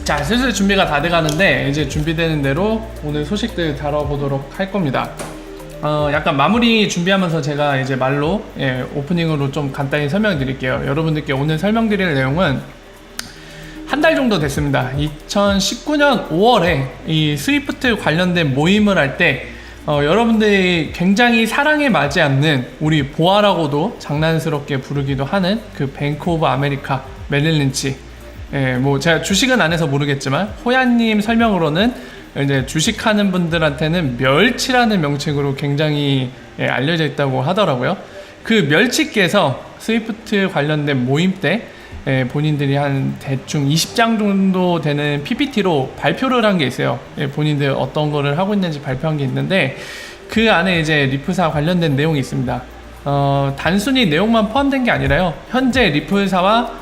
자, 슬슬 준비가 다 돼가는데 이제 준비되는 대로 오늘 소식들 다뤄보도록 할 겁니다. 약간 마무리 준비하면서 제가 이제 말로 오프닝으로 좀 간단히 설명드릴게요. 여러분들께 오늘 설명드릴 내용은 한 달 정도 됐습니다. 2019년 5월에 이 스위프트 관련된 모임을 할 때 여러분들이 굉장히 사랑에 맞지 않는 우리 보아라고도 장난스럽게 부르기도 하는 그 뱅크 오브 아메리카 메릴 린치, 뭐 제가 주식은 안 해서 모르겠지만 호야님 설명으로는 이제 주식하는 분들한테는 멸치라는 명칭으로 굉장히 알려져 있다고 하더라고요. 그 멸치께서 스위프트 관련된 모임 때 본인들이 한 대충 20장 정도 되는 PPT로 발표를 한 게 있어요. 본인들 어떤 거를 하고 있는지 발표한 게 있는데 그 안에 이제 리프사 관련된 내용이 있습니다. 단순히 내용만 포함된 게 아니라요, 현재 리플사와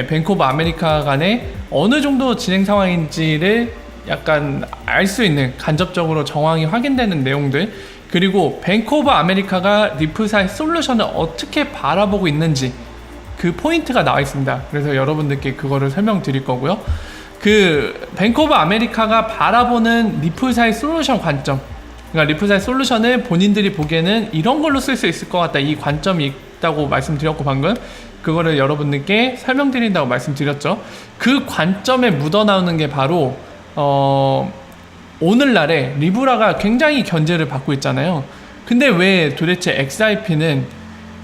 뱅크 오브 아메리카 간에 어느 정도 진행 상황인지를 약간 알 수 있는, 간접적으로 정황이 확인되는 내용들, 그리고 뱅크 오브 아메리카가 리플사의 솔루션을 어떻게 바라보고 있는지 그 포인트가 나와 있습니다. 그래서 여러분들께 그거를 설명드릴 거고요. 그 뱅크 오브 아메리카가 바라보는 리플사의 솔루션 관점, 그러니까 리플사의 솔루션을 본인들이 보기에는 이런 걸로 쓸 수 있을 것 같다, 이 관점이 있다고 말씀드렸고, 방금 그거를 여러분들께 설명드린다고 말씀드렸죠. 그 관점에 묻어나오는 게 바로 오늘날에 리브라가 굉장히 견제를 받고 있잖아요. 근데 왜 도대체 XRP는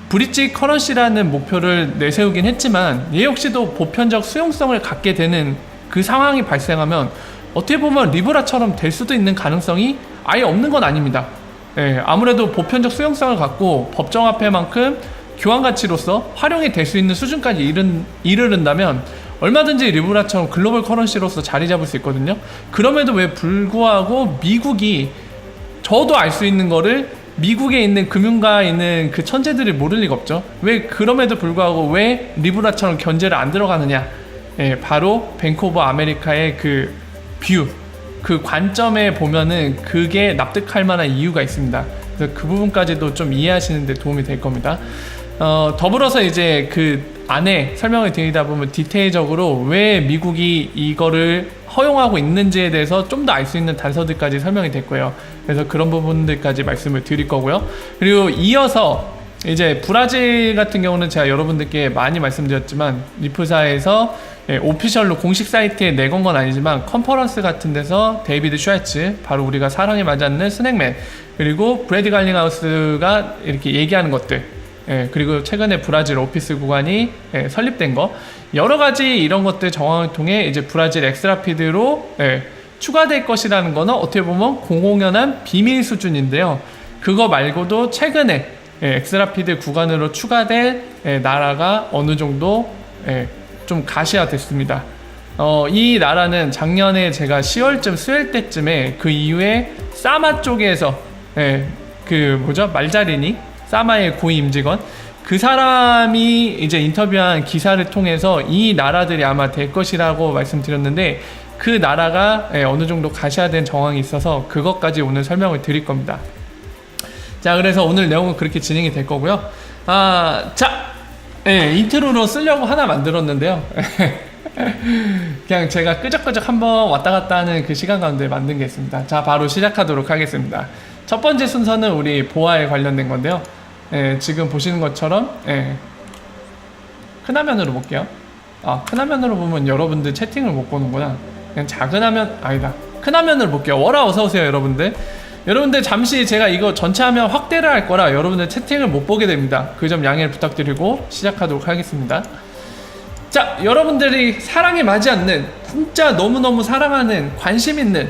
브릿지 커런시라는 목표를 내세우긴 했지만 얘 역시도 보편적 수용성을 갖게 되는 그 상황이 발생하면 어떻게 보면 리브라처럼 될 수도 있는 가능성이 아예 없는 건 아닙니다. 아무래도 보편적 수용성을 갖고 법정화폐만큼 교환가치로서 활용이 될 수 있는 수준까지 이르른다면 얼마든지 리브라처럼 글로벌 커런시로서 자리 잡을 수 있거든요. 그럼에도 왜 불구하고 미국이, 저도 알 수 있는 거를 미국에 있는 금융가에 있는 그 천재들이 모를 리가 없죠. 왜 그럼에도 불구하고 왜 리브라처럼 견제를 안 들어가느냐, 바로 뱅크 오브 아메리카의 그 뷰, 그 관점에 보면은 그게 납득할 만한 이유가 있습니다. 그래서 그 부분까지도 좀 이해하시는 데 도움이 될 겁니다. 더불어서 이제 그 안에 설명을 드리다 보면 디테일적으로 왜 미국이 이거를 허용하고 있는지에 대해서 좀 더 알 수 있는 단서들까지 설명이 될 거예요. 그래서 그런 부분들까지 말씀을 드릴 거고요. 그리고 이어서 이제 브라질 같은 경우는 제가 여러분들께 많이 말씀드렸지만 리프사에서 오피셜로 공식 사이트에 내건 건 아니지만 컨퍼런스 같은 데서 데이비드 슈왈츠, 바로 우리가 사랑에 맞지 않는 스낵맨, 그리고 브래드 갈링하우스가 이렇게 얘기하는 것들, 그리고 최근에 브라질 오피스 구간이 설립된 거, 여러 가지 이런 것들 정황을 통해 이제 브라질 엑스라피드로 추가될 것이라는 거는 어떻게 보면 공공연한 비밀 수준인데요. 그거 말고도 최근에 엑스라피드 구간으로 추가될 나라가 어느 정도 좀 가시화됐습니다. 이 나라는 작년에 제가 10월쯤 수요일 때쯤에 그 이후에 사마 쪽에서 그 뭐죠? 말자리니? 사마의 고위 임직원, 그 사람이 이제 인터뷰한 기사를 통해서 이 나라들이 아마 될 것이라고 말씀드렸는데 그 나라가 어느 정도 가시화된 정황이 있어서 그것까지 오늘 설명을 드릴 겁니다. 자, 그래서 오늘 내용은 그렇게 진행이 될 거고요. 인트로로 쓰려고 하나 만들었는데요. 그냥 제가 끄적끄적 한번 왔다 갔다 하는 그 시간 가운데 만든 게 있습니다. 자, 바로 시작하도록 하겠습니다. 첫 번째 순서는 우리 보아에 관련된 건데요. 지금 보시는 것처럼 큰 화면으로 볼게요. 큰 화면으로 보면 여러분들 채팅을 못 보는구나. 그냥 작은 화면, 아니다, 큰 화면으로 볼게요. 워라 어서오세요 여러분들. 여러분들 잠시 제가 이거 전체 화면 확대를 할 거라 여러분들 채팅을 못 보게 됩니다. 그 점 양해를 부탁드리고 시작하도록 하겠습니다. 자, 여러분들이 사랑에 맞지 않는, 진짜 너무너무 사랑하는, 관심 있는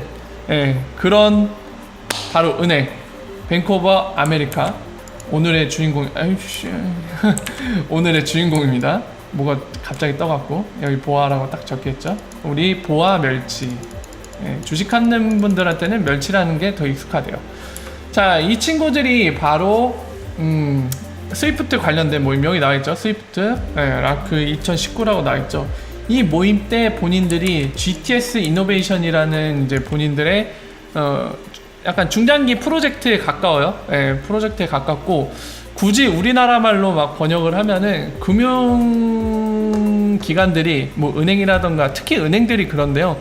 그런 바로 은행 뱅크 오브 아메리카, 오늘의 주인공, 오늘의 주인공입니다. 뭐가 갑자기 떠갖고 여기 보아라고 딱 적혀있죠. 우리 보아 멸치, 주식하는 분들한테는 멸치라는 게 더 익숙하대요. 자, 이 친구들이 바로 스위프트 관련된 모임, 여기 나와있죠. 스위프트 라크 2019라고 나와있죠. 이 모임 때 본인들이 GTS 이노베이션이라는 이제 본인들의 약간 중장기 프로젝트에 가까워요. 프로젝트에 가깝고 굳이 우리나라 말로 막 번역을 하면은 금융기관들이 뭐 은행이라던가 특히 은행들이 그런데요.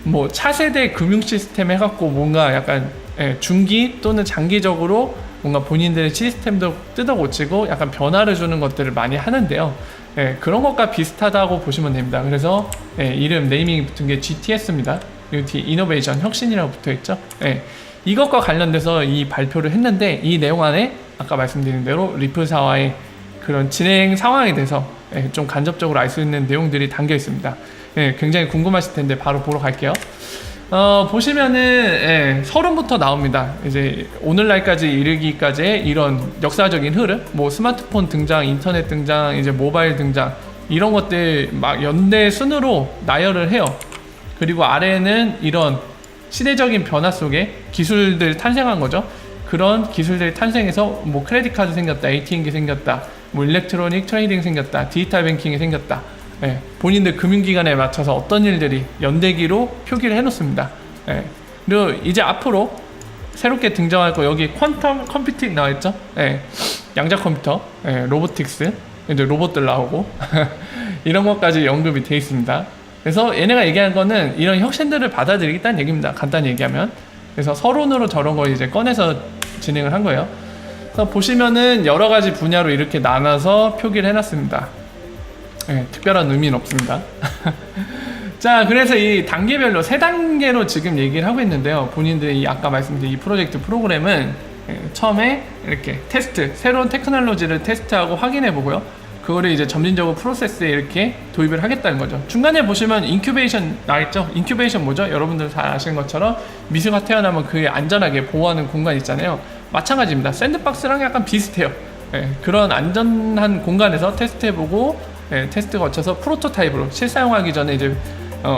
뭐 차세대 금융 시스템 해갖고 뭔가 약간 중기 또는 장기적으로 뭔가 본인들의 시스템도 뜯어고치고 약간 변화를 주는 것들을 많이 하는데요. 그런 것과 비슷하다고 보시면 됩니다. 그래서 이름 네이밍이 붙은 게 GTS입니다. 여기 뒤에 이노베이션 혁신이라고 붙어있죠. 이것과 관련돼서 이 발표를 했는데 이 내용 안에 아까 말씀드린 대로 리플사와의 그런 진행 상황에 대해서 좀 간접적으로 알 수 있는 내용들이 담겨 있습니다. 굉장히 궁금하실 텐데 바로 보러 갈게요. 보시면은 서론부터 나옵니다. 이제 오늘날까지 이르기까지의 이런 역사적인 흐름, 뭐 스마트폰 등장, 인터넷 등장, 이제 모바일 등장 이런 것들 막 연대 순으로 나열을 해요. 그리고 아래에는 이런 시대적인 변화 속에 기술들 탄생한 거죠. 그런 기술들이 탄생해서 뭐 크레딧 카드 생겼다, ATM기 생겼다, 뭐 일렉트로닉 트레이딩 생겼다, 디지털 뱅킹이 생겼다. 본인들 금융기관에 맞춰서 어떤 일들이 연대기로 표기를 해놓습니다. 그리고 이제 앞으로 새롭게 등장할 거 여기 퀀텀 컴퓨팅 나와있죠? 양자 컴퓨터, 로보틱스, 이제 로봇들 나오고 이런 것까지 언급이 되어 있습니다. 그래서 얘네가 얘기한 거는 이런 혁신들을 받아들이겠다는 얘기입니다. 간단히 얘기하면. 그래서 서론으로 저런 걸 이제 꺼내서 진행을 한 거예요. 그래서 보시면은 여러 가지 분야로 이렇게 나눠서 표기를 해놨습니다. 특별한 의미는 없습니다. 자, 그래서 이 단계별로 3단계로 지금 얘기를 하고 있는데요. 본인들이 아까 말씀드린 이 프로젝트 프로그램은 처음에 이렇게 테스트, 새로운 테크놀로지를 테스트하고 확인해 보고요. 그거를 이제 점진적으로 프로세스에 이렇게 도입을 하겠다는 거죠. 중간에 보시면 인큐베이션 나있죠? 인큐베이션 뭐죠? 여러분들 잘 아시는 것처럼 미수가 태어나면 그게 안전하게 보호하는 공간 있잖아요. 마찬가지입니다. 샌드박스랑 약간 비슷해요. 그런 안전한 공간에서 테스트해보고 테스트 거쳐서 프로토타입으로 실사용하기 전에 이제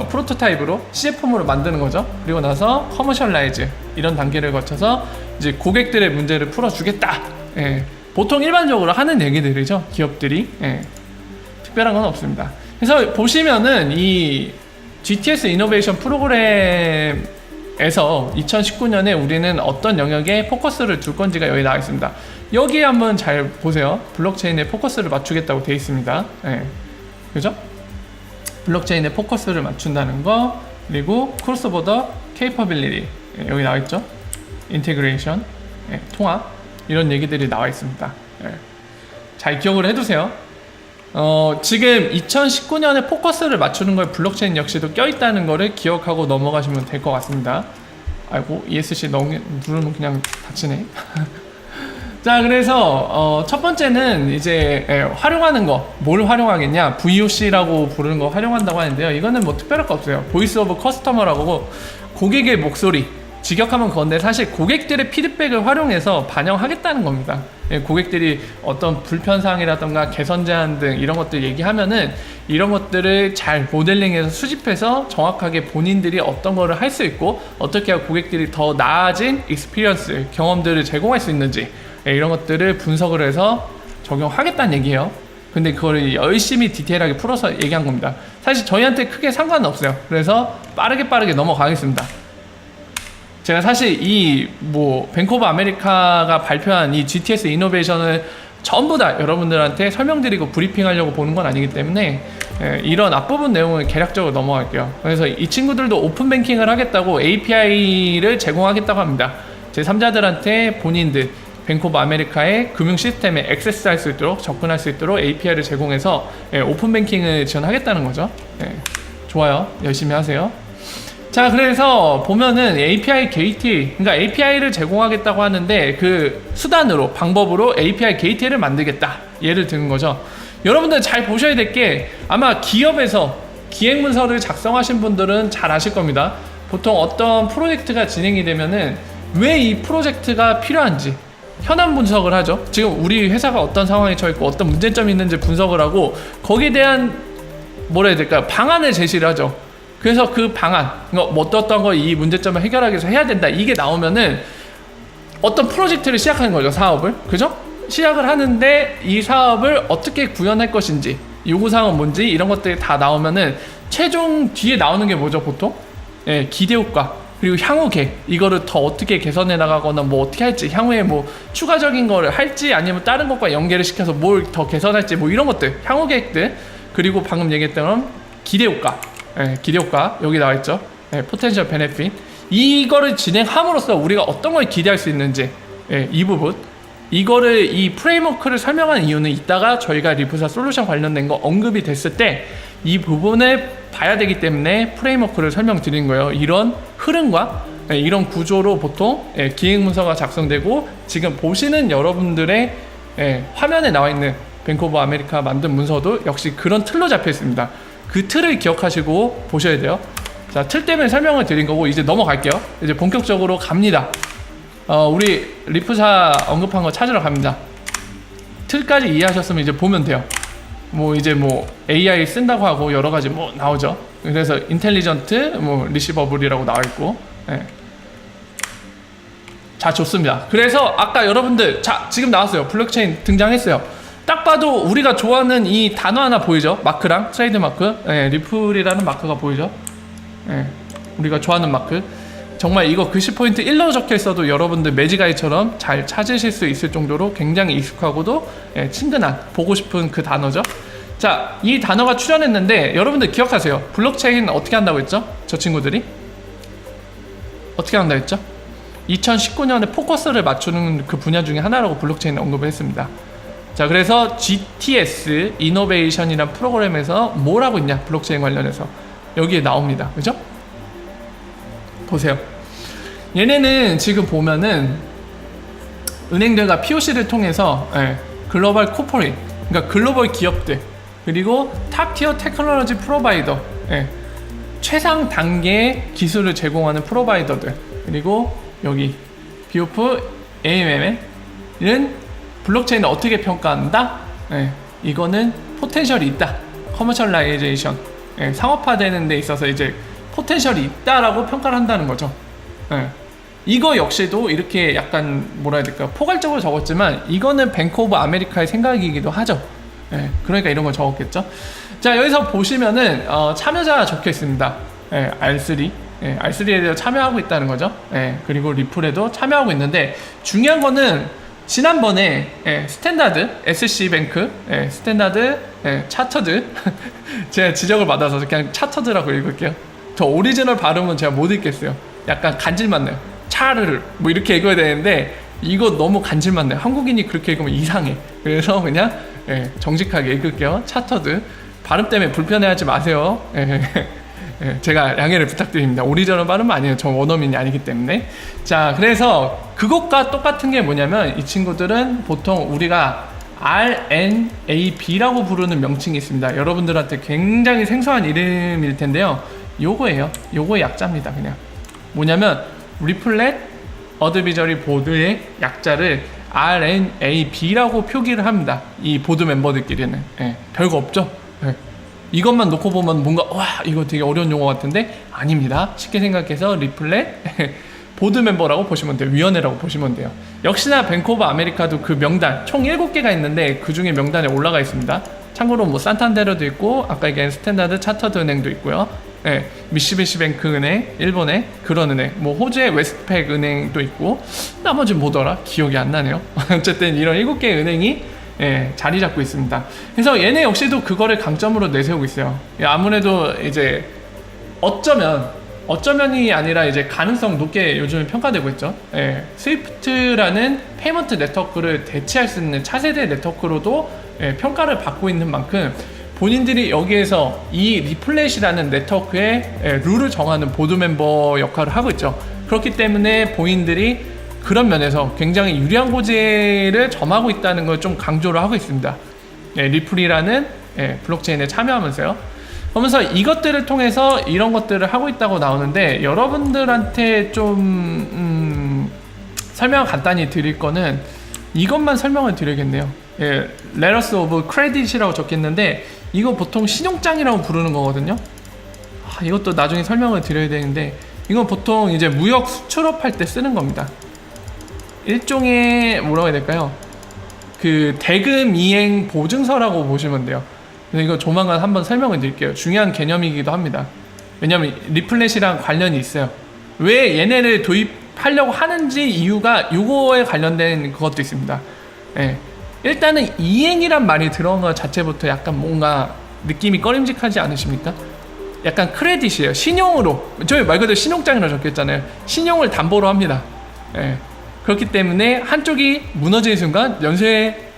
프로토타입으로 시제품으로 만드는 거죠. 그리고 나서 커머셜라이즈 이런 단계를 거쳐서 이제 고객들의 문제를 풀어주겠다. 보통 일반적으로 하는 얘기들이죠. 기업들이. 특별한 건 없습니다. 그래서 보시면은 이 GTS 이노베이션 프로그램에서 2019년에 우리는 어떤 영역에 포커스를 둘 건지가 여기 나와 있습니다. 여기에 한번 잘 보세요. 블록체인에 포커스를 맞추겠다고 되어 있습니다. 그죠? 블록체인에 포커스를 맞춘다는 거, 그리고 크로스보더 케이퍼빌리티 여기 나와 있죠. 인테그레이션, 통합 이런 얘기들이 나와 있습니다. 잘 기억을 해두세요. 지금 2019년에 포커스를 맞추는 거에 블록체인 역시도 껴있다는 거를 기억하고 넘어가시면 될 것 같습니다. 아이고 ESC 누르면 그냥 닫히네. 자, 그래서 첫 번째는 이제 활용하는 거, 뭘 활용하겠냐, VOC라고 부르는 거 활용한다고 하는데요. 이거는 뭐 특별할 거 없어요. 보이스 오브 커스터머라고 고객의 목소리, 직역하면 그건데 사실 고객들의 피드백을 활용해서 반영하겠다는 겁니다. 고객들이 어떤 불편사항이라던가 개선 제한 등 이런 것들 얘기하면은 이런 것들을 잘 모델링해서 수집해서 정확하게 본인들이 어떤 거를 할 수 있고 어떻게 해야 고객들이 더 나아진 익스피리언스, 경험들을 제공할 수 있는지 이런 것들을 분석을 해서 적용하겠다는 얘기예요. 근데 그걸 열심히 디테일하게 풀어서 얘기한 겁니다. 사실 저희한테 크게 상관은 없어요. 그래서 빠르게 넘어가겠습니다. 제가 사실 이 뱅크 오브 아메리카가 발표한 이 GTS 이노베이션을 전부 다 여러분들한테 설명드리고 브리핑하려고 보는 건 아니기 때문에 이런 앞부분 내용을 개략적으로 넘어갈게요. 그래서 이 친구들도 오픈 뱅킹을 하겠다고 API를 제공하겠다고 합니다. 제3자들한테 본인들 뱅크 오브 아메리카의 금융 시스템에 액세스할 수 있도록 접근할 수 있도록 API를 제공해서 오픈 뱅킹을 지원하겠다는 거죠. 좋아요. 열심히 하세요. 자, 그래서 보면은 API 게이트, 그러니까 API를 제공하겠다고 하는데 그 수단으로, 방법으로 API 게이트를 만들겠다. 예를 드는 거죠. 여러분들 잘 보셔야 될 게 아마 기업에서 기획문서를 작성하신 분들은 잘 아실 겁니다. 보통 어떤 프로젝트가 진행이 되면은 왜 이 프로젝트가 필요한지 현안 분석을 하죠. 지금 우리 회사가 어떤 상황에 처해 있고 어떤 문제점이 있는지 분석을 하고 거기에 대한 뭐라 해야 될까요? 방안을 제시를 하죠. 그래서 그 방안, 어떤 거 이 문제점을 해결하기 위해서 해야 된다. 이게 나오면은 어떤 프로젝트를 시작하는 거죠, 사업을. 그죠? 시작을 하는데 이 사업을 어떻게 구현할 것인지, 요구사항은 뭔지 이런 것들이 다 나오면은 최종 뒤에 나오는 게 뭐죠, 보통? 기대효과. 그리고 향후 계획, 이거를 더 어떻게 개선해 나가거나 뭐 어떻게 할지, 향후에 뭐 추가적인 거를 할지 아니면 다른 것과 연계를 시켜서 뭘 더 개선할지 뭐 이런 것들, 향후 계획들. 그리고 방금 얘기했던 기대효과, 기대효과 여기 나와 있죠. 포텐셜 베네핏. 이거를 진행함으로써 우리가 어떤 걸 기대할 수 있는지, 이 부분, 이거를 이 프레임워크를 설명하는 이유는 이따가 저희가 리프사 솔루션 관련된 거 언급이 됐을 때 이 부분을 봐야 되기 때문에 프레임워크를 설명드린 거예요. 이런 흐름과 이런 구조로 보통 기획 문서가 작성되고, 지금 보시는 여러분들의 화면에 나와 있는 뱅크 오브 아메리카 만든 문서도 역시 그런 틀로 잡혀 있습니다. 그 틀을 기억하시고 보셔야 돼요. 자, 틀 때문에 설명을 드린 거고 이제 넘어갈게요. 이제 본격적으로 갑니다. 우리 리프사 언급한 거 찾으러 갑니다. 틀까지 이해하셨으면 이제 보면 돼요. 뭐 이제 뭐 AI 쓴다고 하고 여러 가지 뭐 나오죠. 그래서 인텔리전트 뭐 리시버블이라고 나와 있고. 자, 좋습니다. 그래서 아까 여러분들, 자, 지금 나왔어요. 블록체인 등장했어요. 딱 봐도 우리가 좋아하는 이 단어 하나 보이죠? 마크랑 트레이드 마크, 리플이라는 마크가 보이죠? 우리가 좋아하는 마크. 정말 이거 글씨 포인트 1로 적혀 있어도 여러분들 매지가이처럼 잘 찾으실 수 있을 정도로 굉장히 익숙하고도 친근한, 보고 싶은 그 단어죠. 자, 이 단어가 출현했는데 여러분들 기억하세요. 블록체인 어떻게 한다고 했죠? 저 친구들이 어떻게 한다고 했죠? 2019년에 포커스를 맞추는 그 분야 중에 하나라고 블록체인 언급을 했습니다. 자, 그래서 GTS 이노베이션이란 프로그램에서 뭘 하고 있냐, 블록체인 관련해서 여기에 나옵니다. 그죠? 보세요. 얘네는 지금 보면은 은행들과 POC를 통해서 글로벌 코퍼레이트, 그러니까 글로벌 기업들, 그리고 탑티어 테크놀로지 프로바이더, 최상 단계의 기술을 제공하는 프로바이더들, 그리고 여기 비오프 AMM은 블록체인을 어떻게 평가한다? 이거는 포텐셜이 있다. 커머셜라이제이션, 상업화되는 데 있어서 이제 포텐셜이 있다라고 평가를 한다는 거죠. 이거 역시도 이렇게 약간 뭐라 해야 될까, 포괄적으로 적었지만 이거는 뱅크 오브 아메리카의 생각이기도 하죠. 그러니까 이런 걸 적었겠죠. 자, 여기서 보시면은 참여자가 적혀 있습니다. R3, R3에 대해서 참여하고 있다는 거죠. 그리고 리플에도 참여하고 있는데, 중요한 거는 지난번에 스탠다드, SC뱅크, 스탠다드, 차터드 제가 지적을 받아서 그냥 차터드라고 읽을게요. 저 오리지널 발음은 제가 못 읽겠어요. 약간 간질맛 나요. 차르르 뭐 이렇게 읽어야 되는데 이거 너무 간질맛 나요. 한국인이 그렇게 읽으면 이상해. 그래서 그냥 정직하게 읽을게요. 차터드. 발음 때문에 불편해하지 마세요. 제가 양해를 부탁드립니다. 오리지널 발음은 아니에요. 저 원어민이 아니기 때문에. 자, 그래서 그것과 똑같은 게 뭐냐면, 이 친구들은 보통 우리가 RNAB라고 부르는 명칭이 있습니다. 여러분들한테 굉장히 생소한 이름일 텐데요. 요거예요. 요거의 약자입니다. 그냥 뭐냐면 리플렛 어드비저리 보드의 약자를 RNAB라고 표기를 합니다. 이 보드 멤버들끼리는. 별거 없죠. 이것만 놓고 보면 뭔가 와, 이거 되게 어려운 용어 같은데 아닙니다. 쉽게 생각해서 리플렛 보드 멤버라고 보시면 돼요. 위원회라고 보시면 돼요. 역시나 뱅크 오브 아메리카도 그 명단 총 7개가 있는데 그 중에 명단에 올라가 있습니다. 참고로 뭐 산탄데르도 있고 아까 얘기한 스탠다드 차터드 은행도 있고요. 미시비시 뱅크 은행, 일본의 그런 은행, 뭐 호주의 웨스트팩 은행도 있고, 나머지 뭐더라? 기억이 안 나네요. 어쨌든 이런 7개의 은행이 자리 잡고 있습니다. 그래서 얘네 역시도 그거를 강점으로 내세우고 있어요. 아무래도 이제 어쩌면이 아니라 이제 가능성 높게 요즘 평가되고 있죠. 스위프트라는 페이먼트 네트워크를 대체할 수 있는 차세대 네트워크로도 평가를 받고 있는 만큼 본인들이 여기에서 이 리플렛이라는 네트워크의 룰을 정하는 보드 멤버 역할을 하고 있죠. 그렇기 때문에 본인들이 그런 면에서 굉장히 유리한 고지를 점하고 있다는 걸 좀 강조를 하고 있습니다. 리플이라는 블록체인에 참여하면서요. 그러면서 이것들을 통해서 이런 것들을 하고 있다고 나오는데, 여러분들한테 좀 설명을 간단히 드릴 거는 이것만 설명을 드리겠네요. Letters of Credit이라고 적혔는데 이거 보통 신용장이라고 부르는 거거든요. 이것도 나중에 설명을 드려야 되는데, 이건 보통 이제 무역 수출업할 때 쓰는 겁니다. 일종의 뭐라고 해야 될까요? 그 대금 이행 보증서라고 보시면 돼요. 그래서 이거 조만간 한번 설명을 드릴게요. 중요한 개념이기도 합니다. 왜냐면 리플렛이랑 관련이 있어요. 왜 얘네를 도입하려고 하는지 이유가 요거에 관련된 그것도 있습니다. 예. 일단은 이행이란 말이 들어간 것 자체부터 약간 뭔가 느낌이 꺼림직하지 않으십니까? 약간 크레딧이에요. 신용으로, 저희 말 그대로 신용장이라고 적혀있잖아요. 신용을 담보로 합니다. 예. 그렇기 때문에 한쪽이 무너지는 순간 연쇄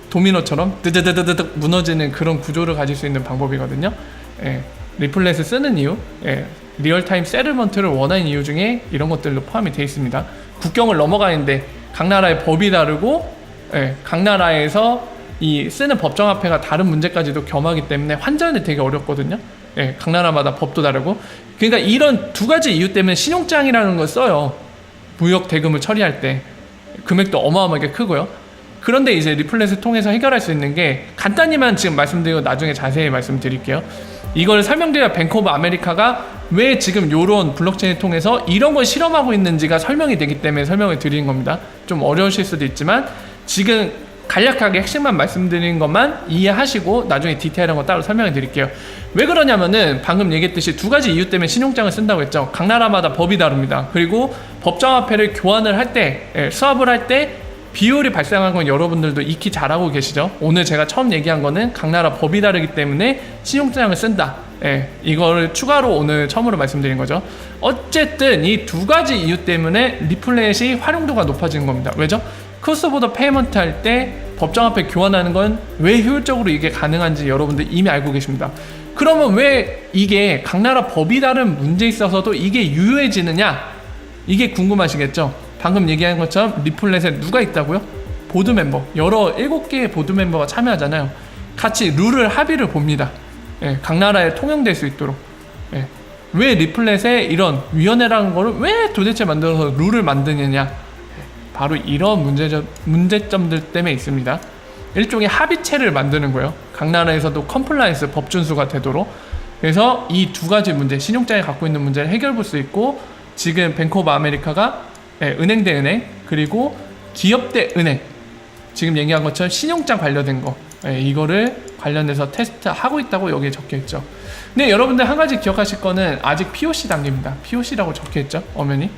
도미노처럼 드드드드드 무너지는 그런 구조를 가질 수 있는 방법이거든요. 예. 리플렛을 쓰는 이유, 예. 리얼타임 세틀먼트를 원하는 이유 중에 이런 것들로 포함이 되어 있습니다. 국경을 넘어가는데 각 나라의 법이 다르고, 예. 각 나라에서 이 쓰는 법정화폐가 다른 문제까지도 겸하기 때문에 환전이 되게 어렵거든요. 예, 각 나라마다 법도 다르고. 그러니까 이런 두 가지 이유 때문에 신용장이라는 걸 써요. 무역 대금을 처리할 때 금액도 어마어마하게 크고요. 그런데 이제 리플렛을 통해서 해결할 수 있는 게 간단히만 지금 말씀드리고 나중에 자세히 말씀드릴게요. 이걸 설명드려야 뱅크 오브 아메리카가 왜 지금 요런 블록체인을 통해서 이런 걸 실험하고 있는지가 설명이 되기 때문에 설명을 드리는 겁니다. 좀 어려우실 수도 있지만 지금 간략하게 핵심만 말씀드리는 것만 이해하시고 나중에 디테일한 거 따로 설명해 드릴게요. 왜 그러냐면은 방금 얘기했듯이 두 가지 이유 때문에 신용장을 쓴다고 했죠. 각 나라마다 법이 다릅니다. 그리고 법정화폐를 교환을 할 때, 수합을 할 때 비율이 발생한 건 여러분들도 익히 잘 알고 계시죠. 오늘 제가 처음 얘기한 거는 각 나라 법이 다르기 때문에 신용장을 쓴다. 이거를 추가로 오늘 처음으로 말씀드린 거죠. 어쨌든 이 두 가지 이유 때문에 리플렛이 활용도가 높아지는 겁니다. 왜죠? 크로스보더 페이먼트 할 때 법정화폐 교환하는 건 왜 효율적으로 이게 가능한지 여러분들 이미 알고 계십니다. 그러면 왜 이게 각 나라 법이 다른 문제에 있어서도 이게 유효해지느냐? 이게 궁금하시겠죠? 방금 얘기한 것처럼 리플렛에 누가 있다고요? 보드 멤버, 여러 7개의 보드 멤버가 참여하잖아요. 같이 룰을 합의를 봅니다. 각 나라에 통용될 수 있도록. 왜 리플렛에 이런 위원회라는 거를 왜 도대체 만들어서 룰을 만드느냐? 바로 이런 문제점들 때문에 있습니다. 일종의 합의체를 만드는 거예요. 각 나라에서도 컴플라이언스 법 준수가 되도록. 그래서 이 두 가지 문제, 신용장이 갖고 있는 문제를 해결해 볼 수 있고, 지금 뱅크 오브 아메리카가 은행 대 은행, 그리고 기업 대 은행, 지금 얘기한 것처럼 신용장 관련된 거, 이거를 관련해서 테스트하고 있다고 여기에 적혀있죠. 근데 여러분들 한 가지 기억하실 거는 아직 POC 단계입니다. POC라고 적혀있죠, 엄연히.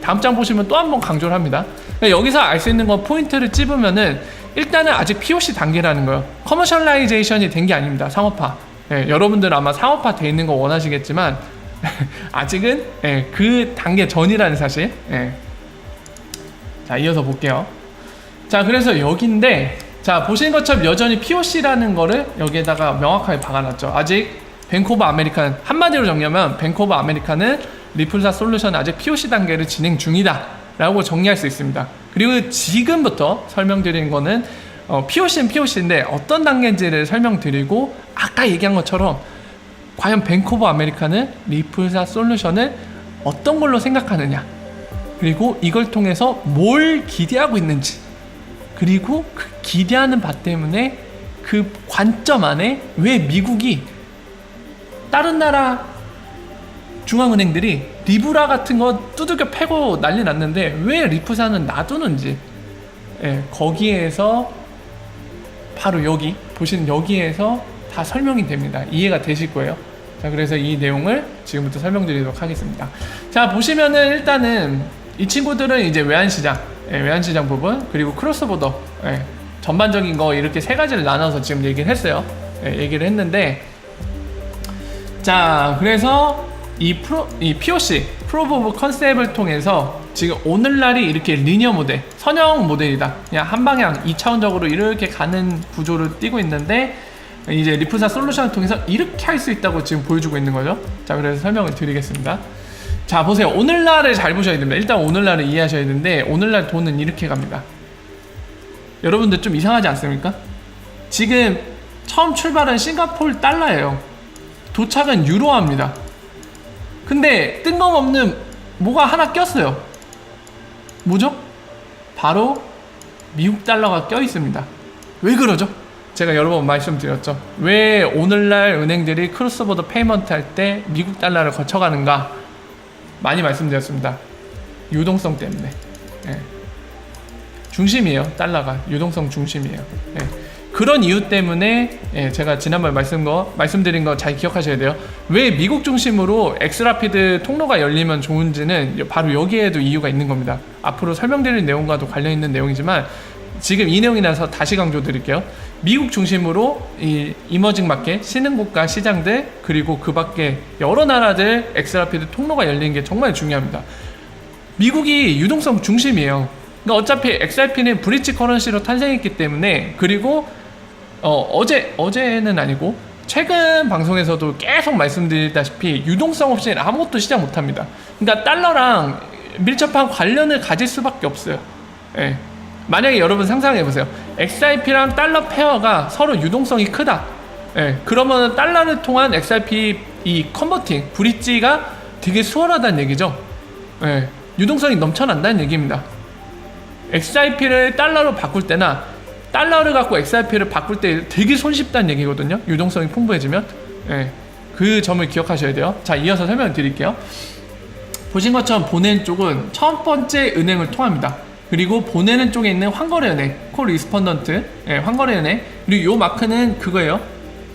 다음 장 보시면 또 한 번 강조를 합니다. 여기서 알 수 있는 건 포인트를 찝으면은 일단은 아직 POC 단계라는 거예요. 커머셜라이제이션이 된 게 아닙니다. 상업화. 여러분들 아마 상업화 돼 있는 거 원하시겠지만 아직은 그 단계 전이라는 사실. 자, 이어서 볼게요. 자, 그래서 여기인데, 자, 보시는 것처럼 여전히 POC라는 거를 여기에다가 명확하게 박아놨죠. 아직 뱅크 오브 아메리카는, 한마디로 정리하면 뱅크 오브 아메리카는 리플사 솔루션 아직 POC 단계를 진행 중이다 라고 정리할 수 있습니다. 그리고 지금부터 설명드리는 거는 POC는 POC인데 어떤 단계인지를 설명드리고, 아까 얘기한 것처럼 과연 뱅크 오브 아메리카는 리플사 솔루션을 어떤 걸로 생각하느냐, 그리고 이걸 통해서 뭘 기대하고 있는지, 그리고 그 기대하는 바 때문에 그 관점 안에 왜 미국이 다른 나라 중앙은행들이 리브라 같은 거 두들겨 패고 난리 났는데 왜 리프사는 놔두는지, 거기에서 바로 여기 보시는 여기에서 다 설명이 됩니다. 이해가 되실 거예요. 자, 그래서 이 내용을 지금부터 설명드리도록 하겠습니다. 자, 보시면은 일단은 이 친구들은 이제 외환시장, 외환시장 부분, 그리고 크로스보더, 전반적인 거 이렇게 세 가지를 나눠서 지금 얘기를 했어요. 얘기를 했는데, 자, 그래서 이 POC, 프로브 오브 컨셉을 통해서 지금 오늘날이 이렇게 리니어 모델, 선형 모델이다. 그냥 한 방향 2차원적으로 이렇게 가는 구조를 띠고 있는데, 이제 리플사 솔루션을 통해서 이렇게 할 수 있다고 지금 보여주고 있는 거죠. 자, 그래서 설명을 드리겠습니다. 자, 보세요. 오늘날을 잘 보셔야 됩니다. 일단 오늘날을 이해하셔야 되는데, 오늘날 돈은 이렇게 갑니다. 여러분들 좀 이상하지 않습니까? 지금 처음 출발은 싱가포르 달러예요. 도착은 유로화입니다. 근데 뜬금없는 뭐가 하나 꼈어요. 뭐죠? 바로 미국 달러가 껴 있습니다. 왜 그러죠? 제가 여러 번 말씀드렸죠. 왜 오늘날 은행들이 크로스보더 페이먼트 할 때 미국 달러를 거쳐가는가 많이 말씀드렸습니다. 유동성 때문에. 중심이에요. 달러가 유동성 중심이에요. 그런 이유 때문에 제가 지난번에 말씀드린 거 잘 기억하셔야 돼요. 왜 미국 중심으로 엑스라피드 통로가 열리면 좋은지는 바로 여기에도 이유가 있는 겁니다. 앞으로 설명드릴 내용과도 관련 있는 내용이지만 지금 이 내용이라서 다시 강조드릴게요. 미국 중심으로 이 이머징 마켓, 신흥국가 시장들, 그리고 그 밖에 여러 나라들 엑스라피드 통로가 열리는 게 정말 중요합니다. 미국이 유동성 중심이에요. 그러니까 어차피 XRP는 브릿지 커런시로 탄생했기 때문에, 그리고 어제는 아니고 최근 방송에서도 계속 말씀드렸다시피 유동성 없이는 아무것도 시작 못합니다. 그러니까 달러랑 밀접한 관련을 가질 수밖에 없어요. 예. 만약에 여러분 상상해보세요. XRP랑 달러 페어가 서로 유동성이 크다. 예. 그러면 달러를 통한 XRP 이 컨버팅, 브릿지가 되게 수월하다는 얘기죠. 예. 유동성이 넘쳐난다는 얘기입니다. XRP를 달러로 바꿀 때나 달러를 갖고 XRP를 바꿀 때 되게 손쉽다는 얘기거든요. 유동성이 풍부해지면. 예, 그 점을 기억하셔야 돼요. 자, 이어서 설명을 드릴게요. 보신 것처럼 보내는 쪽은 첫 번째 은행을 통합니다. 그리고 보내는 쪽에 있는 환거래은행, 콜리스펀던트, 환거래은행, 그리고 이 마크는 그거예요.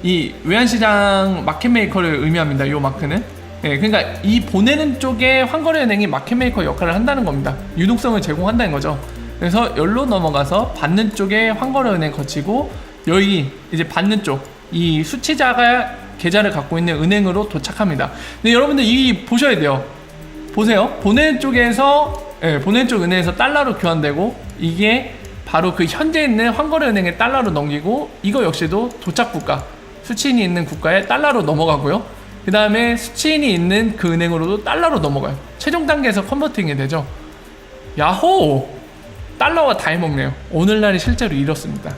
이 외환시장 마켓메이커를 의미합니다. 이 마크는. 그러니까 이 보내는 쪽에 환거래은행이 마켓메이커 역할을 한다는 겁니다. 유동성을 제공한다는 거죠. 그래서 여기로 넘어가서 받는 쪽에 환거래은행 거치고, 여기 이제 받는 쪽, 이 수취자가 계좌를 갖고 있는 은행으로 도착합니다. 근데 여러분들 이 보셔야 돼요. 보세요. 보내는 쪽에서, 보내는 쪽 은행에서 달러로 교환되고, 이게 바로 그 현재 있는 환거래은행에 달러로 넘기고, 이거 역시도 도착 국가, 수취인이 있는 국가에 달러로 넘어가고요. 그 다음에 수취인이 있는 그 은행으로도 달러로 넘어가요. 최종 단계에서 컨버팅이 되죠. 야호! 달러와 다 해먹네요. 오늘날이 실제로 이렇습니다.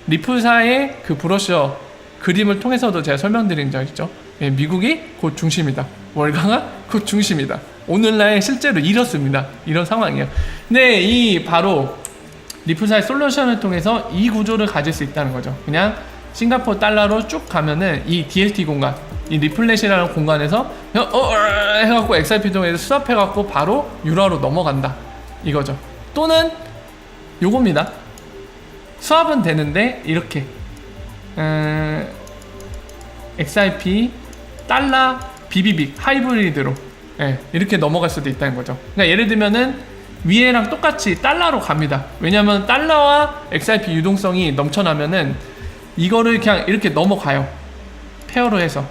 리플사의 그 브로셔 그림을 통해서도 제가 설명드린 적 있죠. 미국이 곧 중심이다. 월강화 곧 중심이다. 오늘날 실제로 이렇습니다. 이런 상황이에요. 근데 이 바로 리플사의 솔루션을 통해서 이 구조를 가질 수 있다는 거죠. 그냥 싱가포르 달러로 쭉 가면은 이 DLT 공간, 이 리플렛이라는 공간에서 해갖고 XRP 통해서 수합해갖고 바로 유로화로 넘어간다. 이거죠. 또는 요겁니다. 수합은 되는데 이렇게 XRP 달러 BBB 하이브리드로 이렇게 넘어갈 수도 있다는 거죠. 그러니까 예를 들면은 위에랑 똑같이 달러로 갑니다. 왜냐하면 달러와 XRP 유동성이 넘쳐나면은 이거를 그냥 이렇게 넘어가요. 페어로 해서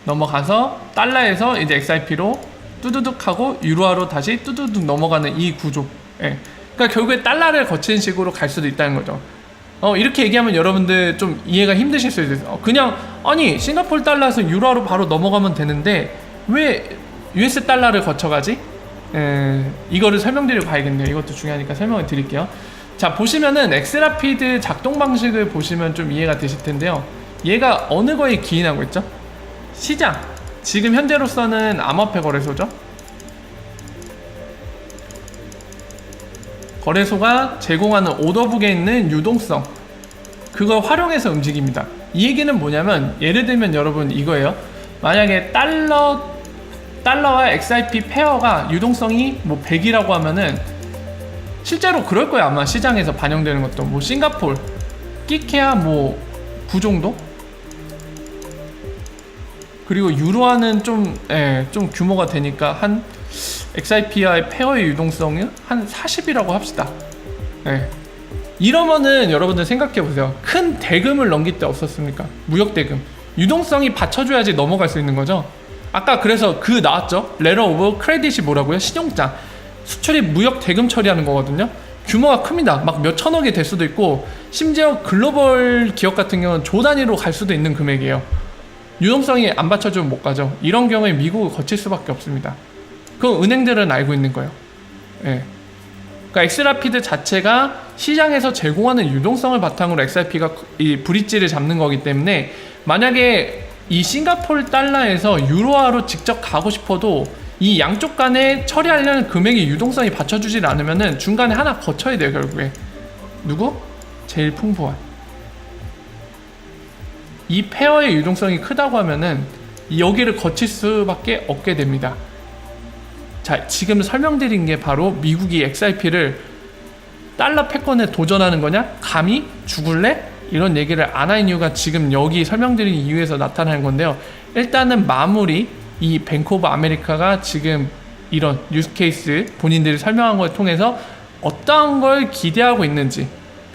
넘어가서 달러에서 이제 XRP로 뚜두둑 하고 유로화로 다시 뚜두둑 넘어가는 이 구조. 그러니까 결국에 달러를 거치는 식으로 갈 수도 있다는 거죠. 이렇게 얘기하면 여러분들 좀 이해가 힘드실 수도 있어요. 그냥 아니 싱가포르 달러에서 유로화로 바로 넘어가면 되는데 왜 US 달러를 거쳐가지? 이거를 설명드리고 가야겠네요. 이것도 중요하니까 설명을 드릴게요. 자, 보시면은 엑스라피드 작동 방식을 보시면 좀 이해가 되실 텐데요. 얘가 어느 거에 기인하고 있죠? 시장. 지금 현재로서는 암호화폐 거래소죠. 거래소가 제공하는 오더북에 있는 유동성, 그걸 활용해서 움직입니다. 이 얘기는 뭐냐면, 예를 들면 여러분 이거예요. 만약에 달러와 XRP 페어가 유동성이 뭐 100이라고 하면은 실제로 그럴 거예요. 아마 시장에서 반영되는 것도 뭐 싱가폴 끼케야 뭐 9 정도? 그리고 유로화는 좀 규모가 되니까 한 XRP와의 페어의 유동성은 한 40이라고 합시다. 이러면은 여러분들 생각해보세요. 큰 대금을 넘길 때 없었습니까? 무역 대금. 유동성이 받쳐줘야지 넘어갈 수 있는 거죠. 아까 그래서 그 나왔죠? 레터 오브 크레딧이 뭐라고요? 신용장. 수출입 무역 대금 처리하는 거거든요. 규모가 큽니다. 막 몇 천억이 될 수도 있고, 심지어 글로벌 기업 같은 경우는 조 단위로 갈 수도 있는 금액이에요. 유동성이 안 받쳐주면 못 가죠. 이런 경우에 미국을 거칠 수밖에 없습니다. 그건 은행들은 알고 있는 거예요. 그러니까 엑스라피드 자체가 시장에서 제공하는 유동성을 바탕으로 XRP가 이 브릿지를 잡는 거기 때문에, 만약에 이 싱가포르 달러에서 유로화로 직접 가고 싶어도 이 양쪽 간에 처리하려는 금액의 유동성이 받쳐주질 않으면은 중간에 하나 거쳐야 돼요. 결국에 누구? 제일 풍부한 이 페어의 유동성이 크다고 하면은 여기를 거칠 수밖에 없게 됩니다. 자, 지금 설명드린 게 바로 미국이 XRP를 달러 패권에 도전하는 거냐? 감히 죽을래? 이런 얘기를 안 한 이유가 지금 여기 설명드린 이유에서 나타나는 건데요. 일단은 마무리, 이 뱅크 오브 아메리카가 지금 이런 유스케이스 본인들이 설명한 걸 통해서 어떠한 걸 기대하고 있는지,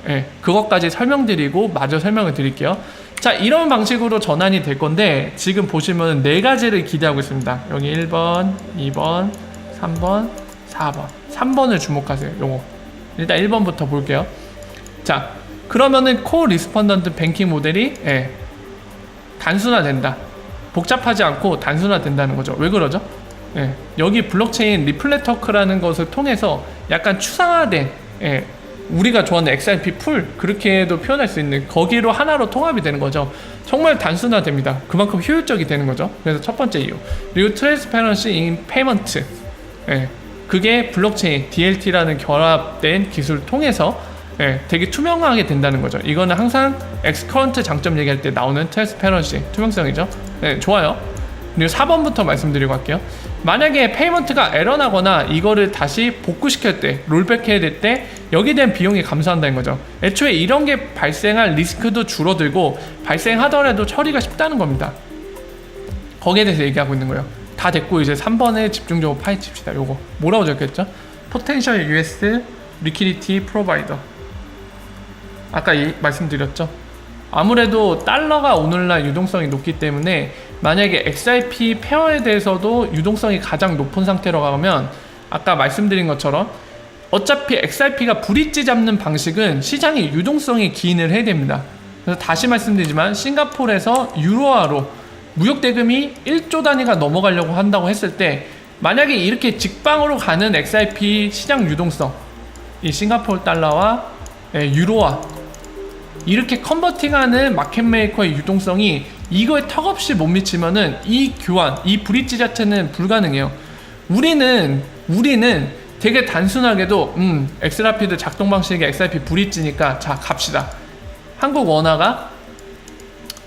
예, 그것까지 설명드리고 마저 설명을 드릴게요. 자, 이런 방식으로 전환이 될 건데 지금 보시면 4가지를 기대하고 있습니다. 여기 1번, 2번, 3번, 4번. 3번을 주목하세요. 요거 일단 1번부터 볼게요. 자, 그러면은 코 리스펀던트 뱅킹 모델이, 예, 단순화된다. 복잡하지 않고 단순화된다는 거죠. 왜 그러죠? 예, 여기 블록체인 리플레터크라는 것을 통해서 약간 추상화된, 예, 우리가 좋아하는 XRP 풀, 그렇게도 표현할 수 있는, 거기로 하나로 통합이 되는 거죠. 정말 단순화됩니다. 그만큼 효율적이 되는 거죠. 그래서 첫 번째 이유. 그리고 트랜스퍼런시 인 페이먼트, 예, 그게 블록체인 DLT라는 결합된 기술을 통해서, 예, 되게 투명하게 된다는 거죠. 이거는 항상 엑스커런트 장점 얘기할 때 나오는 트랜스퍼런시, 투명성이죠. 예, 좋아요. 그리고 4번부터 말씀드리고 갈게요. 만약에 페이먼트가 에러나거나 이거를 다시 복구시킬 때, 롤백해야 될 때 여기에 대한 비용이 감소한다는 거죠. 애초에 이런 게 발생할 리스크도 줄어들고 발생하더라도 처리가 쉽다는 겁니다. 거기에 대해서 얘기하고 있는 거예요. 다 됐고 이제 3번에 집중적으로 파헤칩시다. 요거 뭐라고 적혔죠? Potential US Liquidity Provider. 아까 말씀드렸죠. 아무래도 달러가 오늘날 유동성이 높기 때문에 만약에 XRP 페어에 대해서도 유동성이 가장 높은 상태로 가면 아까 말씀드린 것처럼 어차피 XRP가 브릿지 잡는 방식은 시장의 유동성에 기인을 해야 됩니다. 그래서 다시 말씀드리지만 싱가포르에서 유로화로 무역 대금이 1조 단위가 넘어가려고 한다고 했을 때 만약에 이렇게 직방으로 가는 XRP 시장 유동성, 이 싱가포르 달러와 유로화 이렇게 컨버팅하는 마켓메이커의 유동성이 이거에 턱없이 못 미치면은 이 교환, 이 브릿지 자체는 불가능해요. 우리는 되게 단순하게도 엑스라피드 작동 방식의 XRP 브릿지니까 자 갑시다. 한국 원화가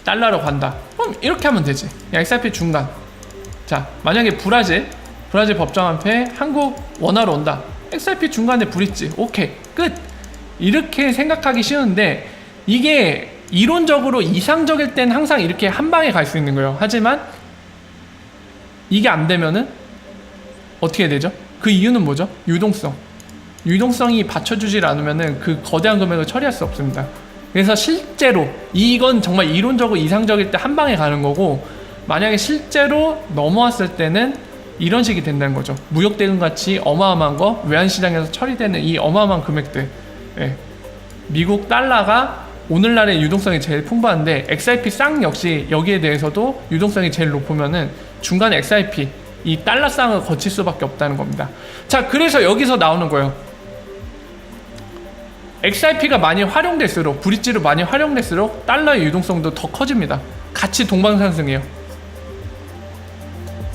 달러로 간다. 그럼 이렇게 하면 되지. XRP 중간. 자, 만약에 브라질 법정 앞에 한국 원화로 온다. XRP 중간에 브릿지. 오케이. 끝. 이렇게 생각하기 쉬운데 이게 이론적으로 이상적일 땐 항상 이렇게 한 방에 갈 수 있는 거예요. 하지만 이게 안 되면은 어떻게 되죠? 그 이유는 뭐죠? 유동성이 받쳐주질 않으면은 그 거대한 금액을 처리할 수 없습니다. 그래서 실제로 이건 정말 이론적으로 이상적일 때 한 방에 가는 거고 만약에 실제로 넘어왔을 때는 이런 식이 된다는 거죠. 무역대금 같이 어마어마한 거 외환시장에서 처리되는 이 어마어마한 금액들, 예. 미국 달러가 오늘날의 유동성이 제일 풍부한데 XRP 쌍 역시 여기에 대해서도 유동성이 제일 높으면은 중간에 XRP 이 달러 쌍을 거칠 수밖에 없다는 겁니다. 자, 그래서 여기서 나오는 거예요. XRP가 많이 활용될수록, 브릿지로 많이 활용될수록 달러의 유동성도 더 커집니다. 같이 동반 상승해요.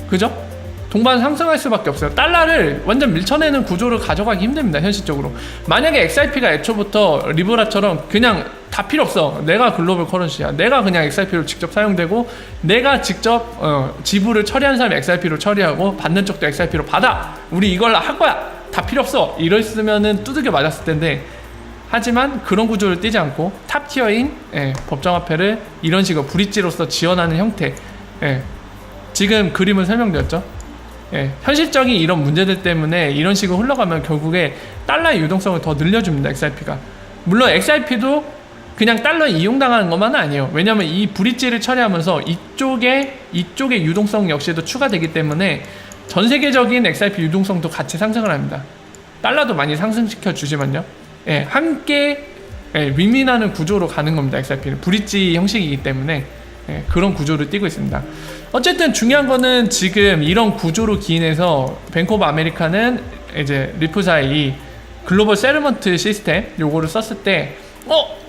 그죠? 동반 상승할 수밖에 없어요. 달러를 완전 밀쳐내는 구조를 가져가기 힘듭니다. 현실적으로. 만약에 XRP가 애초부터 리브라처럼 그냥 다 필요 없어. 내가 글로벌 커런시야. 내가 그냥 XRP로 직접 사용되고 내가 직접 지불을 처리하는 사람이 XRP로 처리하고 받는 쪽도 XRP로 받아. 우리 이걸 할 거야. 다 필요 없어. 이랬으면은 두들겨 맞았을 텐데 하지만 그런 구조를 띄지 않고 탑티어인 법정화폐를 이런 식으로 브릿지로서 지원하는 형태. 지금 그림을 설명드렸죠. 현실적인 이런 문제들 때문에 이런 식으로 흘러가면 결국에 달러의 유동성을 더 늘려줍니다. XRP가. 물론 XRP도 그냥 달러에 이용당하는 것만은 아니에요. 왜냐하면 이 브릿지를 처리하면서 이쪽의 유동성 역시도 추가되기 때문에 전 세계적인 XRP 유동성도 같이 상승을 합니다. 달러도 많이 상승시켜 주지만요. 함께 윈윈하는 구조로 가는 겁니다. XRP는 브릿지 형식이기 때문에 그런 구조를 띠고 있습니다. 어쨌든 중요한 거는 지금 이런 구조로 기인해서 뱅크 오브 아메리카는 이제 리프사의 이 글로벌 세틀먼트 시스템 요거를 썼을 때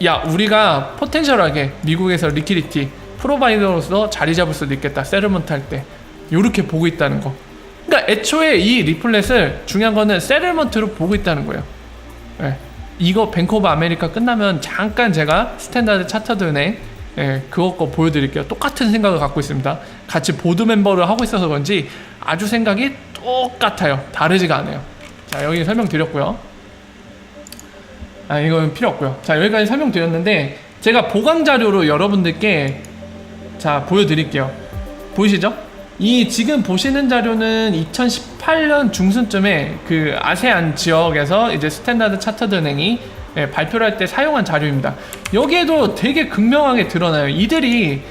야 우리가 포텐셜하게 미국에서 리퀴디티 프로바이더로서 자리 잡을 수도 있겠다. 세틀먼트 할 때 요렇게 보고 있다는 거. 그러니까 애초에 이 리플렛을 중요한 거는 세틀먼트로 보고 있다는 거예요. 이거 뱅크 오브 아메리카 끝나면 잠깐 제가 스탠다드 차터드 은행 그거 거 보여드릴게요. 똑같은 생각을 갖고 있습니다. 같이 보드 멤버를 하고 있어서 그런지 아주 생각이 똑같아요. 다르지가 않아요. 자, 여기 설명드렸고요. 이건 필요 없고요. 자, 여기까지 설명드렸는데 제가 보강 자료로 여러분들께 자 보여드릴게요. 보이시죠? 이 지금 보시는 자료는 2018년 중순쯤에 그 아세안 지역에서 이제 스탠다드 차터드 은행이 발표를 할 때 사용한 자료입니다. 여기에도 되게 극명하게 드러나요. 이들이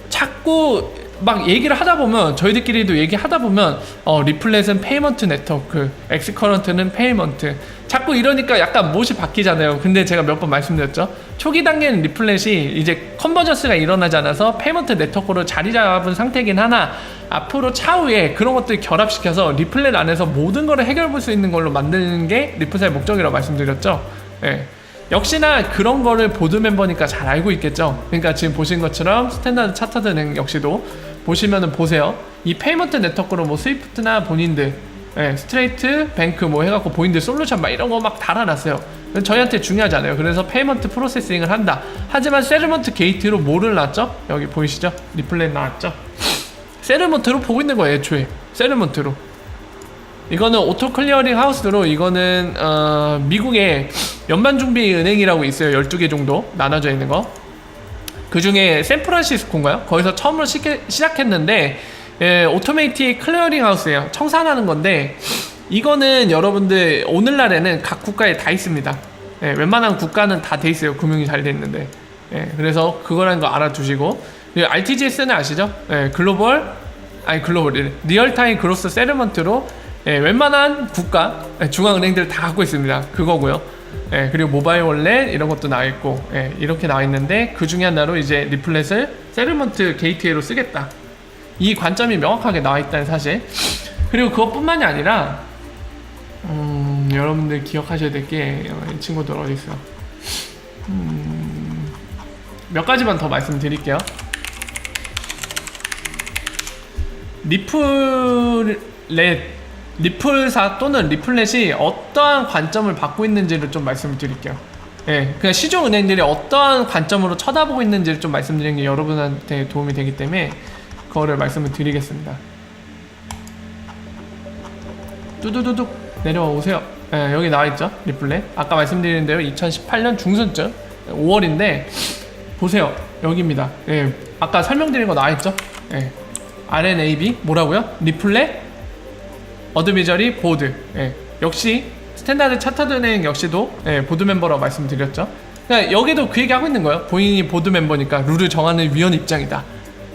자꾸 막 얘기를 하다 보면, 저희들끼리도 얘기하다 보면 리플렛은 페이먼트 네트워크, 엑스커런트는 페이먼트, 자꾸 이러니까 약간 못이 바뀌잖아요. 근데 제가 몇 번 말씀드렸죠. 초기 단계는 리플렛이 이제 컨버전스가 일어나지 않아서 페이먼트 네트워크로 자리 잡은 상태이긴 하나, 앞으로 차후에 그런 것들 결합시켜서 리플렛 안에서 모든 거를 해결해 볼 수 있는 걸로 만드는 게 리플렛의 목적이라고 말씀드렸죠. 예. 역시나 그런 거를 보드 멤버니까 잘 알고 있겠죠. 그러니까 지금 보신 것처럼 스탠다드 차터드 은행 역시도 보시면은 보세요. 이 페이먼트 네트워크로 뭐 스위프트나 본인들, 스트레이트, 뱅크 뭐 해갖고 본인들 솔루션 막 이런 거 막 달아놨어요. 저희한테 중요하지 않아요. 그래서 페이먼트 프로세싱을 한다. 하지만 세르먼트 게이트로 뭐를 놨죠? 여기 보이시죠? 리플렛 나왔죠? 세르먼트로 보고 있는 거예요, 애초에. 세르먼트로. 이거는 오토 클리어링 하우스로, 이거는 미국의 연방준비은행이라고 있어요. 12개 정도 나눠져 있는 거. 그 중에 샌프란시스코인가요? 거기서 처음으로 시작했는데 오토메이틱 클리어링 하우스예요. 청산하는 건데, 이거는 여러분들 오늘날에는 각 국가에 다 있습니다. 웬만한 국가는 다 돼 있어요. 금융이 잘 돼 있는데. 그래서 그거라는 거 알아두시고, RTGS는 아시죠? 글로벌 리얼타임 그로스 세르먼트로 웬만한 국가 중앙은행들 다 갖고 있습니다. 그거고요. 그리고 모바일 월렛 이런 것도 나와 있고, 이렇게 나와 있는데 그 중에 하나로 이제 리플렛을 세르먼트 게이트웨이로 쓰겠다. 이 관점이 명확하게 나와 있다는 사실. 그리고 그것뿐만이 아니라 여러분들 기억하셔야 될 게, 이 친구들 어디 있어? 몇 가지만 더 말씀드릴게요. 리플사 또는 리플렛이 어떠한 관점을 받고 있는지를 좀 말씀을 드릴게요. 그냥 시중은행들이 어떠한 관점으로 쳐다보고 있는지를 좀 말씀드리는 게 여러분한테 도움이 되기 때문에 그거를 말씀을 드리겠습니다. 뚜두두둑 내려와 오세요. 여기 나와있죠, 리플렛. 아까 말씀드린 대로 2018년 중순쯤 5월인데 보세요, 여기입니다. 아까 설명드린 거 나와있죠. RNAB 뭐라고요? 리플렛 어드비저리 보드. 역시 스탠다드 차터드 은행 역시도 보드 멤버라고 말씀드렸죠. 그러니까 여기도 그 얘기 하고 있는 거예요. 본인이 보드 멤버니까 룰을 정하는 위원 입장이다.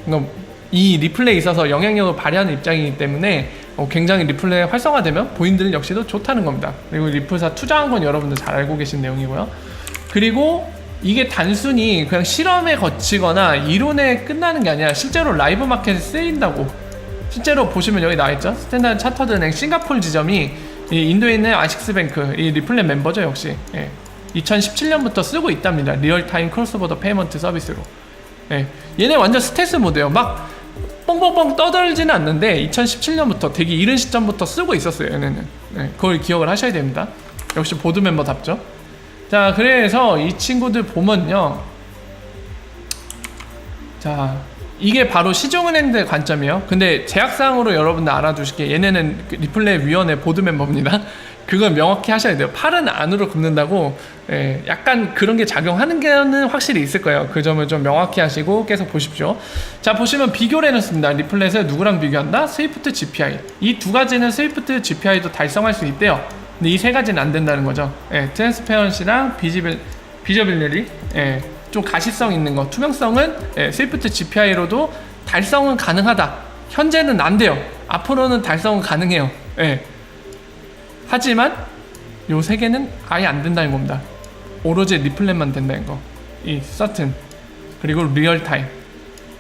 그러니까 이 리플렛에 있어서 영향력을 발휘하는 입장이기 때문에 굉장히 리플렛 활성화되면 본인들 역시도 좋다는 겁니다. 그리고 리플사 투자한 건 여러분들 잘 알고 계신 내용이고요. 그리고 이게 단순히 그냥 실험에 거치거나 이론에 끝나는 게 아니라 실제로 라이브 마켓에 쓰인다고. 실제로 보시면 여기 나와있죠. 스탠다드 차터드 은행 싱가포르 지점이 이 인도에 있는 아식스뱅크, 이 리플렛 멤버죠. 역시 2017년부터 쓰고 있답니다. 리얼타임 크로스보더 페이먼트 서비스로. 얘네 완전 스텔스 모드예요. 막 뻥뻥뻥 떠들지는 않는데 2017년부터 되게 이른 시점부터 쓰고 있었어요. 얘네는. 그걸 기억을 하셔야 됩니다. 역시 보드 멤버답죠. 자, 그래서 이 친구들 보면요, 자, 이게 바로 시중은행들 관점이에요. 근데 제약상으로 여러분들 알아두실 게, 얘네는 리플렛 위원회 보드 멤버입니다. 그건 명확히 하셔야 돼요. 팔은 안으로 굽는다고 약간 그런 게 작용하는 게는 확실히 있을 거예요. 그 점을 좀 명확히 하시고 계속 보십시오. 자, 보시면 비교를 해놨습니다. 리플렛을 누구랑 비교한다? 스위프트 GPI. 이 두 가지는 스위프트 GPI도 달성할 수 있대요. 근데 이 세 가지는 안 된다는 거죠. 트랜스페런시랑 비저빌리티, 좀 가시성 있는 거, 투명성은 스위프트 GPI로도 달성은 가능하다. 현재는 안 돼요. 앞으로는 달성은 가능해요. 하지만 요 세 개는 아예 안 된다는 겁니다. 오로지 리플렛만 된다는 거. 이 서튼 그리고 리얼타임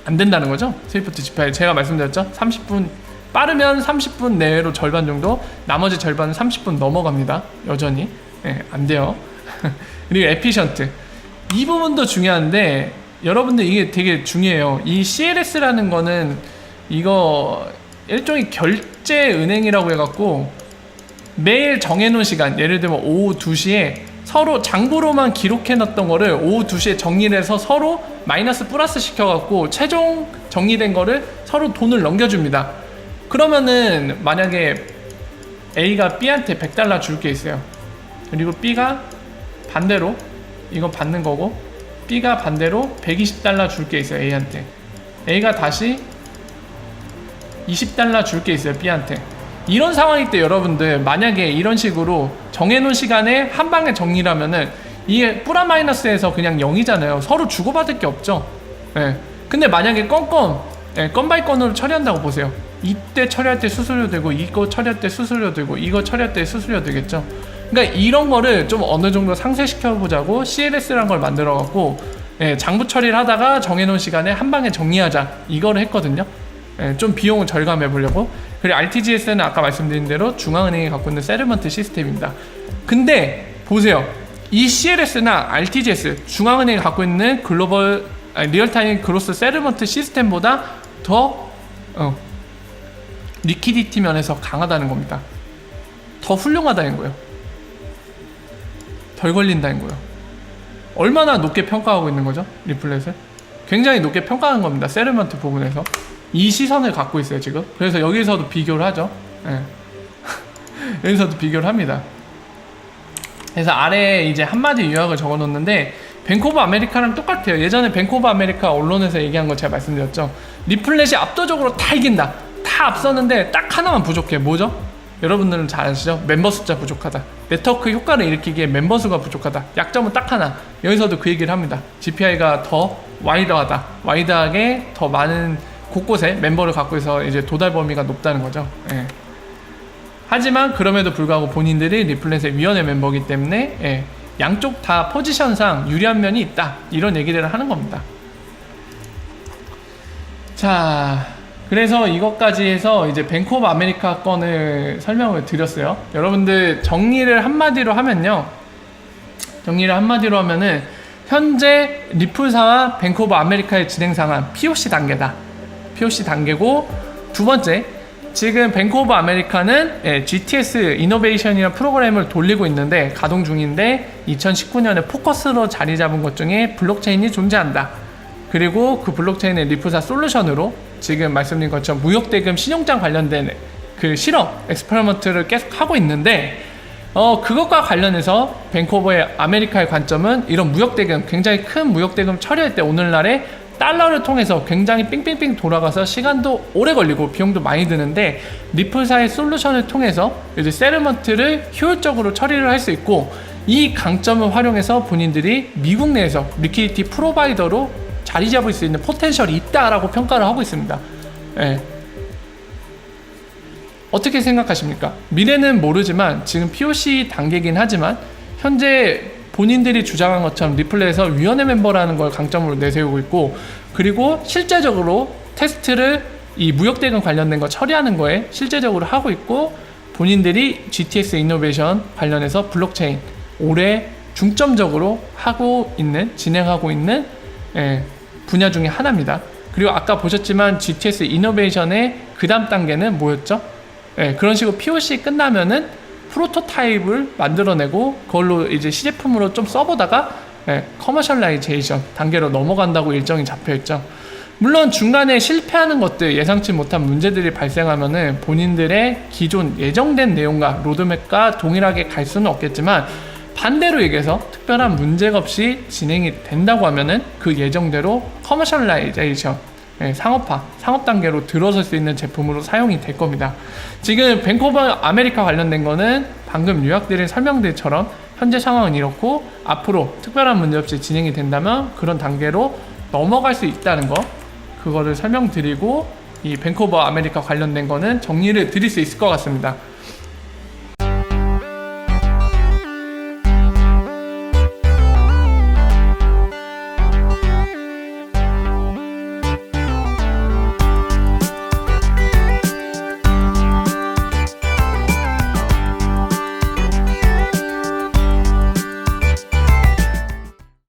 안 된다는 거죠. 스위프트 GPI 제가 말씀드렸죠. 30분 빠르면 30분 내외로 절반 정도, 나머지 절반은 30분 넘어갑니다. 여전히 안 돼요. 그리고 에피션트, 이 부분도 중요한데 여러분들 이게 되게 중요해요. 이 CLS라는 거는 이거 일종의 결제 은행이라고 해갖고 매일 정해놓은 시간, 예를 들면 오후 2시에 서로 장부로만 기록해놨던 거를 오후 2시에 정리를 해서 서로 마이너스 플러스 시켜갖고 최종 정리된 거를 서로 돈을 넘겨줍니다. 그러면은 만약에 A가 B한테 $100 줄 게 있어요. 그리고 B가 반대로 이거 받는 거고, B가 반대로 $120 줄 게 있어요. A한테. A가 다시 $20 줄 게 있어요. B한테. 이런 상황일 때 여러분들 만약에 이런 식으로 정해놓은 시간에 한 방에 정리라면은 이게 뿌라 마이너스에서 그냥 0이잖아요. 서로 주고받을 게 없죠. 예. 근데 만약에 건 바이 건으로 처리한다고 보세요. 이때 처리할 때 수수료 되고, 이거 처리할 때 수수료 되고, 이거 처리할 때 수수료 되겠죠. 그러니까 이런 거를 좀 어느 정도 상쇄시켜 보자고 CLS라는 걸 만들어 갖고, 예, 장부 처리를 하다가 정해놓은 시간에 한 방에 정리하자, 이거를 했거든요. 예, 좀 비용을 절감해 보려고. 그리고 RTGS는 아까 말씀드린 대로 중앙은행이 갖고 있는 세르먼트 시스템입니다. 근데 보세요, 이 CLS나 RTGS, 중앙은행이 갖고 있는 리얼타임 그로스 세르먼트 시스템보다 더 리퀴디티 면에서 강하다는 겁니다. 더 훌륭하다는 거예요. 덜 걸린다는 거예요. 얼마나 높게 평가하고 있는 거죠? 리플렛을 굉장히 높게 평가하는 겁니다. 세르먼트 부분에서 이 시선을 갖고 있어요 지금. 그래서 여기서도 비교를 하죠. 네. 여기서도 비교를 합니다. 그래서 아래에 이제 한마디 요약을 적어 놓는데, 뱅크 오브 아메리카랑 똑같아요. 예전에 뱅크 오브 아메리카 언론에서 얘기한 거 제가 말씀드렸죠. 리플렛이 압도적으로 다 이긴다, 다 앞서는데 딱 하나만 부족해. 뭐죠? 여러분들은 잘 아시죠? 멤버 숫자 부족하다. 네트워크 효과를 일으키기에 멤버 수가 부족하다. 약점은 딱 하나. 여기서도 그 얘기를 합니다. GPI가 더 와이드하다. 와이드하게 더 많은 곳곳에 멤버를 갖고 있어 이제 도달 범위가 높다는 거죠. 예. 하지만 그럼에도 불구하고 본인들이 리플렛의 위원회 멤버이기 때문에, 예, 양쪽 다 포지션상 유리한 면이 있다, 이런 얘기들을 하는 겁니다. 자, 그래서 이것까지 해서 이제 뱅크 오브 아메리카 건을 설명을 드렸어요. 여러분들 정리를 한마디로 하면은 현재 리플사와 뱅크 오브 아메리카의 진행 상황 POC 단계다. POC 단계고, 두 번째, 지금 뱅크 오브 아메리카는 GTS 이노베이션이라는 프로그램을 돌리고 있는데, 가동 중인데 2019년에 포커스로 자리 잡은 것 중에 블록체인이 존재한다. 그리고 그 블록체인의 리플사 솔루션으로 지금 말씀드린 것처럼 무역대금 신용장 관련된 그 실험 엑스페리먼트를 계속 하고 있는데, 그것과 관련해서 뱅크 오브 아메리카의 관점은 이런 무역대금, 굉장히 큰 무역대금 처리할 때 오늘날에 달러를 통해서 굉장히 삥삥삥 돌아가서 시간도 오래 걸리고 비용도 많이 드는데, 리플사의 솔루션을 통해서 이제 세르먼트를 효율적으로 처리를 할 수 있고, 이 강점을 활용해서 본인들이 미국 내에서 리퀴디티 프로바이더로 자리 잡을 수 있는 포텐셜이 있다라고 평가를 하고 있습니다. 예. 어떻게 생각하십니까? 미래는 모르지만 지금 POC 단계긴 하지만 현재 본인들이 주장한 것처럼 리플렛에서 위원회 멤버라는 걸 강점으로 내세우고 있고, 그리고 실제적으로 테스트를 이 무역대금 관련된 거 처리하는 거에 실제적으로 하고 있고, 본인들이 GTS 이노베이션 관련해서 블록체인 올해 중점적으로 진행하고 있는 분야 중에 하나입니다. 그리고 아까 보셨지만 GTS 이노베이션의 그 다음 단계는 뭐였죠? 그런 식으로 POC 끝나면은 프로토타입을 만들어내고 그걸로 이제 시제품으로 좀 써보다가 커머셜라이제이션 단계로 넘어간다고 일정이 잡혀있죠. 물론 중간에 실패하는 것들, 예상치 못한 문제들이 발생하면은 본인들의 기존 예정된 내용과 로드맵과 동일하게 갈 수는 없겠지만, 반대로 얘기해서 특별한 문제가 없이 진행이 된다고 하면은 그 예정대로 커머셜라이제이션, 상업 단계로 들어설 수 있는 제품으로 사용이 될 겁니다. 지금 뱅크 오브 아메리카 관련된 거는 방금 요약드린 설명들처럼 현재 상황은 이렇고, 앞으로 특별한 문제 없이 진행이 된다면 그런 단계로 넘어갈 수 있다는 거, 그거를 설명드리고 이 뱅크 오브 아메리카 관련된 거는 정리를 드릴 수 있을 것 같습니다.